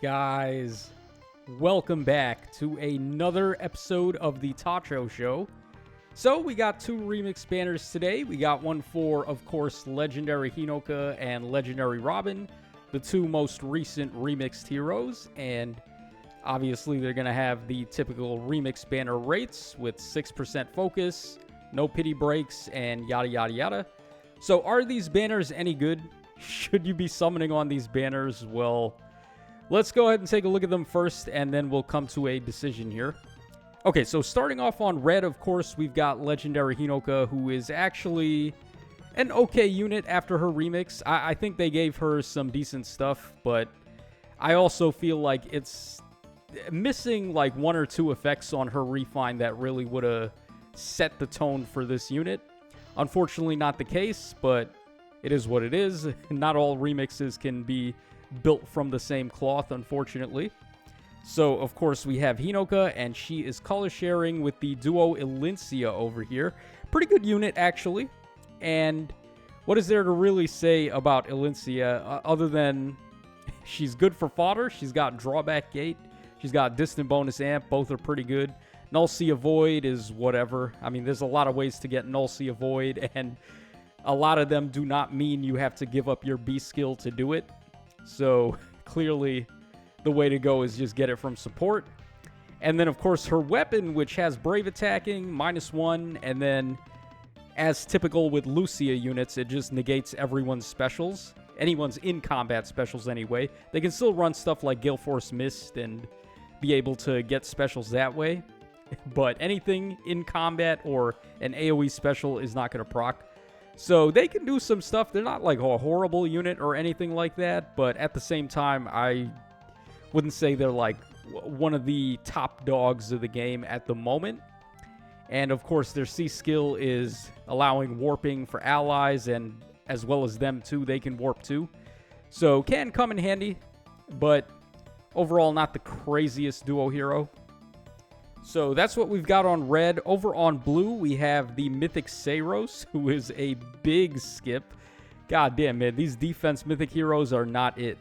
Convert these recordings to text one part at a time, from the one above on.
guys? Welcome back to another episode of the Tacho Show. So, we got two remix banners today. We got one for, of course, Legendary Hinoka and Legendary Robin, the two most recent remixed heroes, and obviously they're going to have the typical remix banner rates with 6% focus, no pity breaks, and yada yada yada. So, are these banners any good? Should you be summoning on these banners? Well, let's go ahead and take a look at them first, and then we'll come to a decision here. Okay, so starting off on red, of course, we've got Legendary Hinoka, who is actually an okay unit after her remix. I think they gave her some decent stuff, but I also feel like it's missing like one or two effects on her refine that really would have set the tone for this unit. Unfortunately, not the case, but it is what it is. Not all remixes can be built from the same cloth, unfortunately. So, of course, we have Hinoka, and she is color sharing with the duo Elincia over here. Pretty good unit, actually. And what is there to really say about Elincia other than she's good for fodder? She's got drawback gate. She's got distant bonus amp. Both are pretty good. Null Sea Void is whatever. I mean, there's a lot of ways to get Null Sea Void, and a lot of them do not mean you have to give up your B skill to do it. So, clearly, the way to go is just get it from support. And then, of course, her weapon, which has Brave Attacking, -1, and then, as typical with Lucia units, it just negates everyone's specials. Anyone's in-combat specials, anyway. They can still run stuff like Gale Force Mist and be able to get specials that way. But anything in combat or an AoE special is not going to proc. So they can do some stuff. They're not like a horrible unit or anything like that, but at the same time, I wouldn't say they're like one of the top dogs of the game at the moment. And of course, their C skill is allowing warping for allies, and as well as them too, they can warp too. So can come in handy, but overall not the craziest duo hero. So that's what we've got on red. Over on blue, we have the Mythic Saros, who is a big skip. God damn, man, these defense Mythic heroes are not it.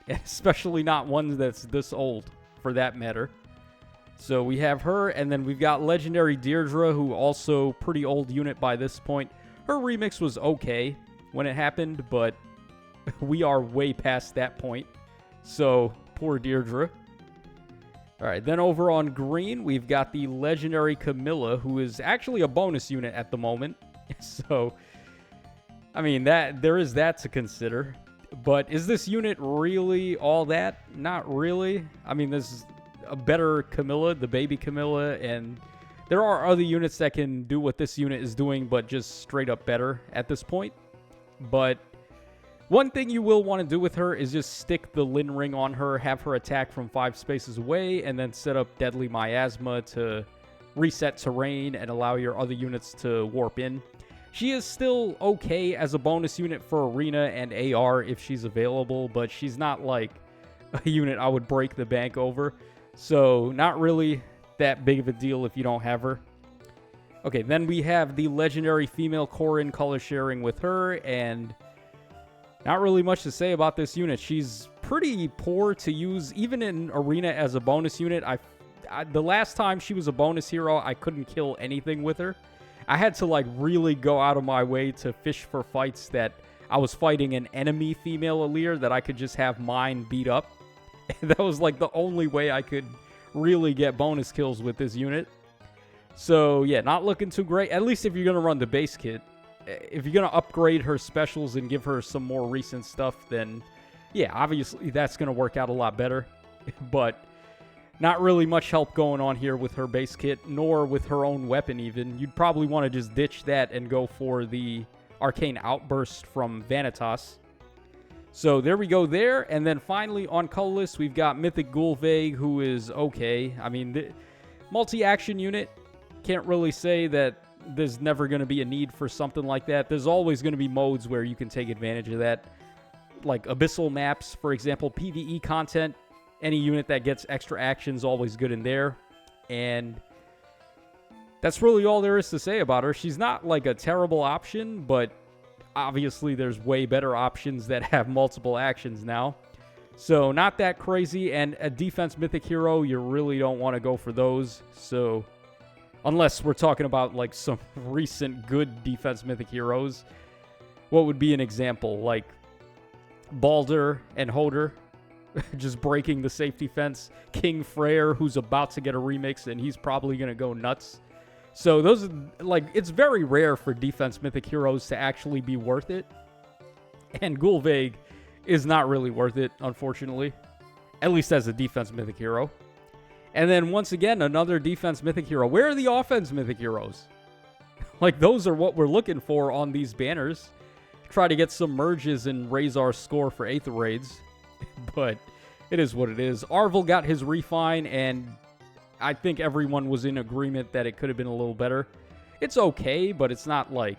Especially not one that's this old, for that matter. So we have her, and then we've got Legendary Deirdre, who also pretty old unit by this point. Her remix was okay when it happened, but we are way past that point. So, poor Deirdre. Alright, then over on green, we've got the Legendary Camilla, who is actually a bonus unit at the moment. So, I mean, there is that to consider. But is this unit really all that? Not really. I mean, there's a better Camilla, the baby Camilla, and there are other units that can do what this unit is doing, but just straight up better at this point. But one thing you will want to do with her is just stick the Lin Ring on her, have her attack from 5 spaces away, and then set up Deadly Miasma to reset terrain and allow your other units to warp in. She is still okay as a bonus unit for Arena and AR if she's available, but she's not like a unit I would break the bank over. So not really that big of a deal if you don't have her. Okay, then we have the Legendary Female Corrin color sharing with her, and not really much to say about this unit. She's pretty poor to use, even in Arena as a bonus unit. The last time she was a bonus hero, I couldn't kill anything with her. I had to like really go out of my way to fish for fights that I was fighting an enemy female Aleer that I could just have mine beat up. And that was like the only way I could really get bonus kills with this unit. So yeah, not looking too great, at least if you're going to run the base kit. If you're going to upgrade her specials and give her some more recent stuff, then yeah, obviously that's going to work out a lot better. But not really much help going on here with her base kit, nor with her own weapon even. You'd probably want to just ditch that and go for the Arcane Outburst from Vanitas. So there we go there. And then finally on Colorless, we've got Mythic Gulveg, who is okay. I mean, the multi-action unit, can't really say that there's never going to be a need for something like that. There's always going to be modes where you can take advantage of that. Like Abyssal maps, for example, PvE content. Any unit that gets extra actions always good in there. And that's really all there is to say about her. She's not like a terrible option, but obviously there's way better options that have multiple actions now. So not that crazy, and a defense mythic hero, you really don't want to go for those. So unless we're talking about like some recent good defense mythic heroes, what would be an example? Like Balder and Hoder just breaking the safety fence. King Freyr, who's about to get a remix, and he's probably going to go nuts. So those, like, it's very rare for defense mythic heroes to actually be worth it. And Gulveig is not really worth it, unfortunately. At least as a defense mythic hero. And then, once again, another defense mythic hero. Where are the offense mythic heroes? Like, those are what we're looking for on these banners. Try to get some merges and raise our score for Aether Raids. But it is what it is. Arvel got his refine, and I think everyone was in agreement that it could have been a little better. It's okay, but it's not, like,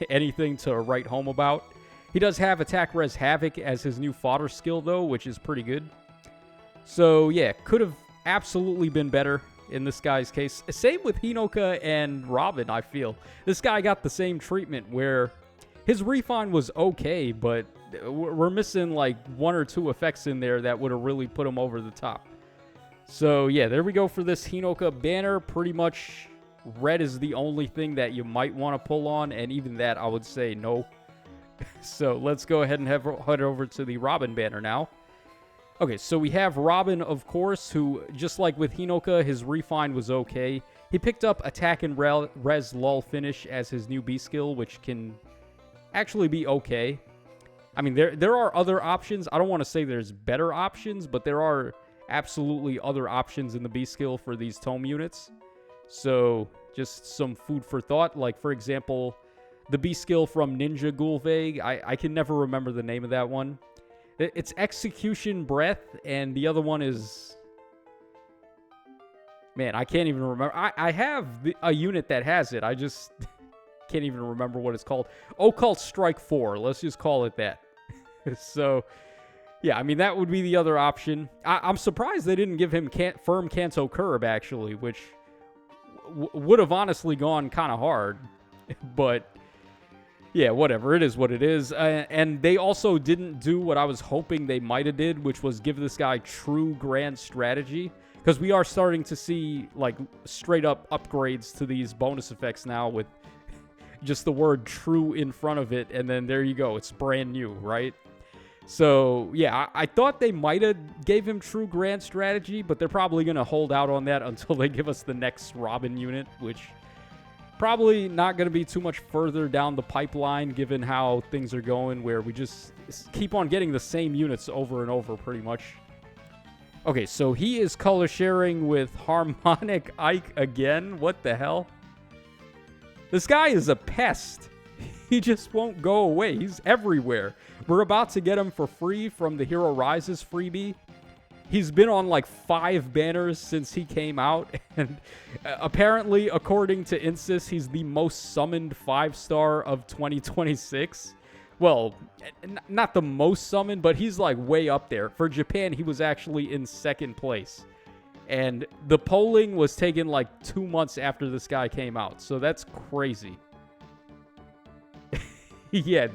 anything to write home about. He does have Attack Res Havoc as his new fodder skill, though, which is pretty good. So, yeah, could have absolutely been better in this guy's case. Same with Hinoka and Robin, I feel. This guy got the same treatment where his refine was okay, but we're missing, like, one or two effects in there that would have really put him over the top. So, yeah, there we go for this Hinoka banner. Pretty much red is the only thing that you might want to pull on, and even that, I would say no. So let's go ahead and head over to the Robin banner now. Okay, so we have Robin, of course, who, just like with Hinoka, his refine was okay. He picked up Attack and Res Lull Finish as his new B skill, which can actually be okay. I mean, there are other options. I don't want to say there's better options, but there are absolutely other options in the B skill for these tome units. So just some food for thought. Like, for example, the B skill from Ninja Gulveig, I can never remember the name of that one. It's Execution Breath, and the other one is... Man, I can't even remember. I have a unit that has it. I just can't even remember what it's called. Occult Strike 4. Let's just call it that. So, yeah, I mean, that would be the other option. I'm surprised they didn't give him Firm Canto Curb, actually, which would have honestly gone kind of hard. But... yeah, whatever. It is what it is. And they also didn't do what I was hoping they might have did, which was give this guy true grand strategy. Because we are starting to see, like, straight-up upgrades to these bonus effects now with just the word true in front of it. And then there you go. It's brand new, right? So, yeah, I thought they might have gave him true grand strategy, but they're probably going to hold out on that until they give us the next Robin unit, which... probably not going to be too much further down the pipeline, given how things are going, where we just keep on getting the same units over and over, pretty much. Okay, so he is color sharing with Harmonic Ike again. What the hell? This guy is a pest. He just won't go away. He's everywhere. We're about to get him for free from the Hero Rises freebie. He's been on like 5 banners since he came out, and apparently, according to Insys, he's the most summoned 5-star of 2026. Well, not the most summoned, but he's like way up there. For Japan, he was actually in 2nd place. And the polling was taken like 2 months after this guy came out, so that's crazy. Yeah,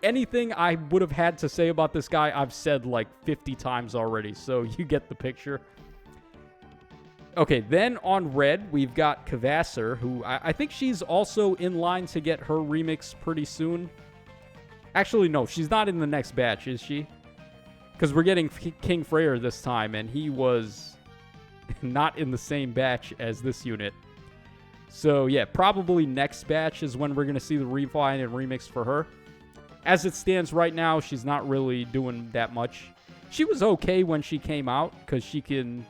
anything I would have had to say about this guy, I've said like 50 times already, so you get the picture. Okay, then on red, we've got Kvassar, who I think she's also in line to get her remix pretty soon. Actually, no, she's not in the next batch, is she? Because we're getting King Freyr this time, and he was not in the same batch as this unit. So, yeah, probably next batch is when we're going to see the refine and remix for her. As it stands right now, she's not really doing that much. She was okay when she came out, because she can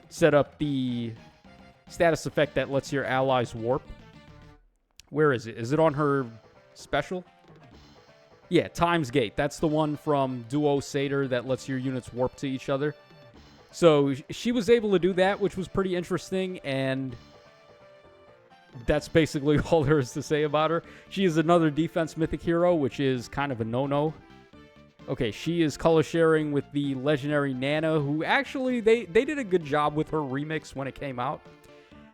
set up the status effect that lets your allies warp. Where is it? Is it on her special? Yeah, Times Gate. That's the one from Duo Satyr that lets your units warp to each other. So, she was able to do that, which was pretty interesting, and... that's basically all there is to say about her. She is another defense mythic hero, which is kind of a no-no. Okay, she is color sharing with the legendary Nana, who actually, they did a good job with her remix when it came out.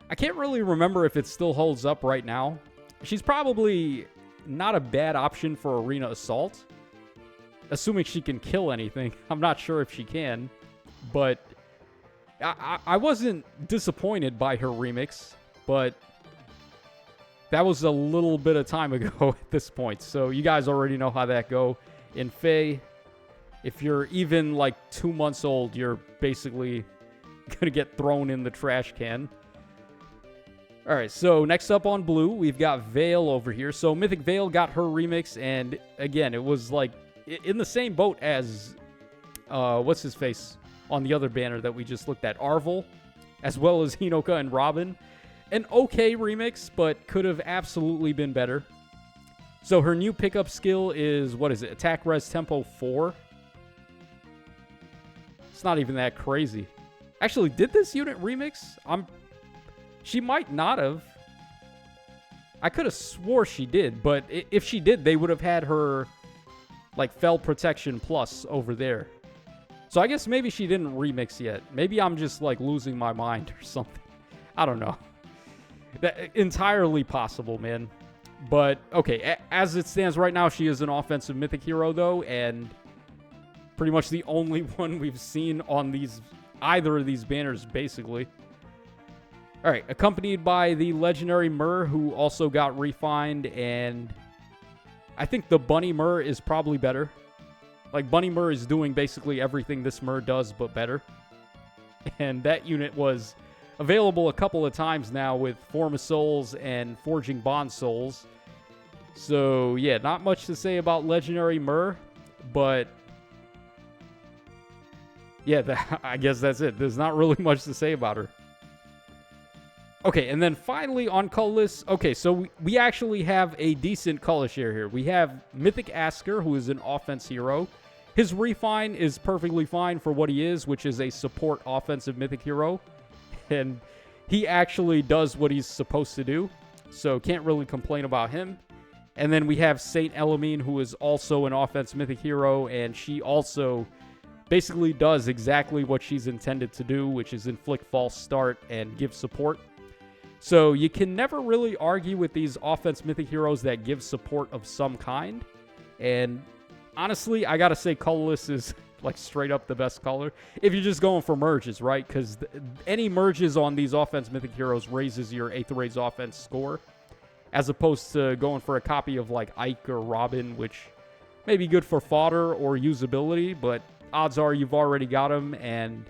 I can't really remember if it still holds up right now. She's probably not a bad option for Arena Assault. assuming she can kill anything. I'm not sure if she can, but I wasn't disappointed by her remix, but that was a little bit of time ago at this point. So you guys already know how that go. In Faye, if you're even like 2 months old, you're basically gonna get thrown in the trash can. All right, so next up on blue, we've got Veil over here. So Mythic Veil got her remix, and again, it was like in the same boat as, what's his face on the other banner that we just looked at, Arvel, as well as Hinoka and Robin. An okay remix, but could have absolutely been better. So her new pickup skill is, what is it, Attack Res Tempo 4? It's not even that crazy. Actually, did this unit remix? She might not have. I could have swore she did, but if she did, they would have had her, like, Fel Protection Plus over there. So I guess maybe she didn't remix yet. Maybe I'm just, like, losing my mind or something. I don't know. Entirely possible, man. But, okay, as it stands right now, she is an offensive mythic hero, though, and pretty much the only one we've seen on either of these banners, basically. All right, accompanied by the legendary Myrrh, who also got refined, and I think the Bunny Myrrh is probably better. Like, Bunny Myrrh is doing basically everything this Myrrh does, but better. And that unit was available a couple of times now with Form of Souls and Forging Bond Souls. So, yeah, not much to say about legendary Myrrh, but yeah, I guess that's it. There's not really much to say about her. Okay, and then finally on Colorless, okay, so we actually have a decent color share here. We have Mythic Asker, who is an offense hero. His refine is perfectly fine for what he is, which is a support offensive mythic hero. And he actually does what he's supposed to do, so can't really complain about him. And then we have Saint Elamine, who is also an offense mythic hero, and she also basically does exactly what she's intended to do, which is inflict false start and give support. So you can never really argue with these offense mythic heroes that give support of some kind. And honestly, I gotta say Colorless is like straight up the best color. If you're just going for merges, right? Because any merges on these offense mythic heroes raises your Aether Raid's offense score. As opposed to going for a copy of like Ike or Robin, which may be good for fodder or usability, but odds are you've already got them, and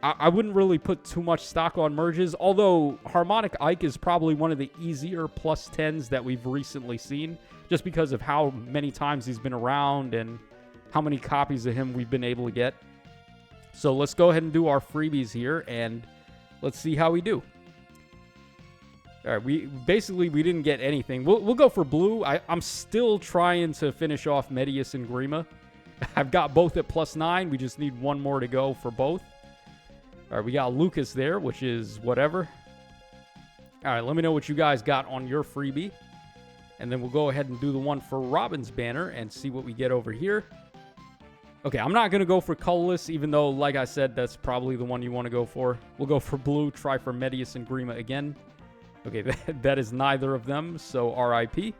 I wouldn't really put too much stock on merges, although Harmonic Ike is probably one of the easier plus 10s that we've recently seen, just because of how many times he's been around and how many copies of him we've been able to get. So let's go ahead and do our freebies here, and let's see how we do. All right, we didn't get anything. We'll go for blue. I'm still trying to finish off Medius and Grima. I've got both at +9. We just need one more to go for both. All right, we got Lucas there, which is whatever. All right, let me know what you guys got on your freebie. And then we'll go ahead and do the one for Robin's banner and see what we get over here. Okay, I'm not going to go for Colorless, even though, like I said, that's probably the one you want to go for. We'll go for blue, try for Medius and Grima again. Okay, that is neither of them, so RIP.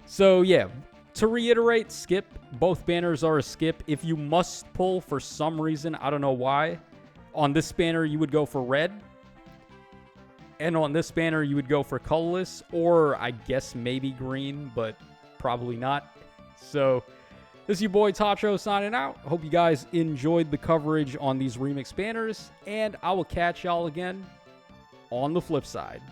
So, yeah, to reiterate, skip. Both banners are a skip. If you must pull for some reason, I don't know why, on this banner you would go for red. And on this banner you would go for Colorless, or I guess maybe green, but probably not. So, this is your boy Tacho signing out. Hope you guys enjoyed the coverage on these remix banners, and I will catch y'all again on the flip side.